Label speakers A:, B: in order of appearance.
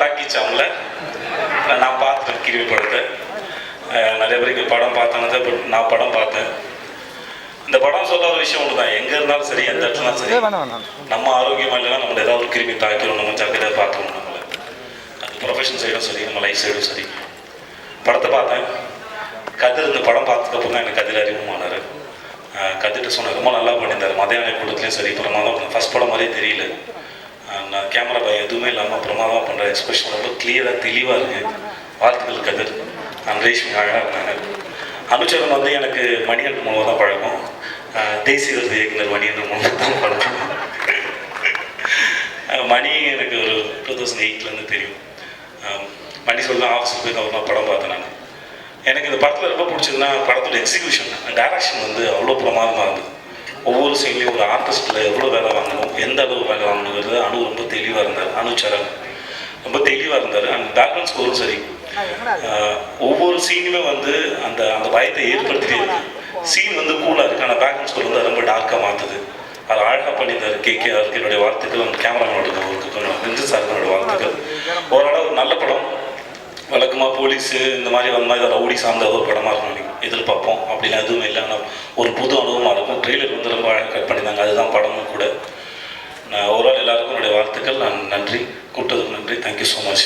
A: டாக்கிச் அவங்கள நான் பார்த்தேன் கிருமி படத்தை. நிறைய பேருக்கு படம் பார்த்தானது, பட் நான் படம் பார்த்தேன். இந்த படம் சொல்ல ஒரு விஷயம் ஒன்று தான், எங்கே இருந்தாலும் சரி எந்த இடத்துலாம் சரி நம்ம ஆரோக்கியமாக இல்லைன்னா நம்மளை ஏதாவது ஒரு கிருமி தாக்கிடும், நம்ம ஜாக்கிரதையாக பார்த்துக்கணும். நம்மளை அது ப்ரொஃபஷன் சைடும் சரி நம்ம லைஃப் சைடும் சரி. படத்தை பார்த்தேன். கதிர் இந்த படம் பார்த்ததுக்கப்புறம் தான் எனக்கு கதிர் அறிமுகமானார். கதிர்கிட்ட சொன்னேன், ரொம்ப நல்லா பண்ணியிருந்தார். மதியான கூட்டத்துலேயும் சரி பிரமாதம். ஃபஸ்ட் படம் மாதிரியே தெரியல. நான் கேமரா பயம் எதுவுமே இல்லாமல் பிரமாதமாக பண்ணுற எக்ஸ்பிரஷன் ரொம்ப கிளியராக தெளிவாக இருக்குது. வாழ்த்துக்கள் கதிர். ரேஷ்மி அழகாக இருந்தாங்க. அனுச்சரன் வந்து எனக்கு மணிகண்டன் மூலமாக தான் பழக்கம். தேசிய விருது இயக்குனர் மணிகண்டன் மூலமாக தான் பழக்கம். மணி எனக்கு ஒரு 2008 தெரியும். மணி சொல்லலாம் ஆஃபீஸில் போய் ஒரு படம் பார்த்தேன் நான். எனக்கு இந்த படத்தில் ரொம்ப பிடிச்சதுன்னா படத்தோட எக்ஸிக்யூஷன், டைரக்ஷன் வந்து அவ்வளோ பிரமாதமாக இருந்தது. ஒவ்வொரு சீன்லேயும் ஒரு ஆர்டிஸ்ட்டில் எவ்வளோ வேலை வாங்கணும், எந்த அளவு வேலை வாங்கணுங்கிறது ரொம்ப தெளிவாக இருந்தார். அனுச்சரன் ரொம்ப தெளிவாக இருந்தார். அண்ட் பேக்ரவுண்ட் ஸ்கோரும் சரி, ஒவ்வொரு சீனுமே வந்து அந்த அந்த பயத்தை ஏற்படுத்திட்டே இருக்கு. சீன் வந்து கூலாக இருக்குது, ஆனால் பேக்ரவுண்ட் ஸ்கோர் வந்து ரொம்ப டார்க்காக மாற்றுது. அதை அழகாக பண்ணியிருந்தார். கேஆருக்கு என்னுடைய வாழ்த்துக்கள். அந்த கேமராமேனோட ஒர்க்குக்கு ரஞ்சித் சாருக்கு என்னோட வாழ்த்துக்கள். ஓரளவு ஒரு நல்ல படம். வழக்கமாக போலீஸு இந்த மாதிரி வந்த மாதிரி ரவுடி சார்ந்த ஒரு படமாக இருக்கும் எதிர்பார்ப்போம். அப்படின்னா எதுவுமே இல்லை. ஆனால் ஒரு புது அனுபவமாக இருக்கும். ட்ரெய்லர் வந்து ரொம்ப அழகாக கட் பண்ணியிருந்தாங்க. அதுதான் படமும் கூட. நான் ஓவரால் எல்லாருக்கும் என்னுடைய வாழ்த்துக்கள். நான் நன்றி, கூப்பிட்டதுக்கு நன்றி. Thank you so much.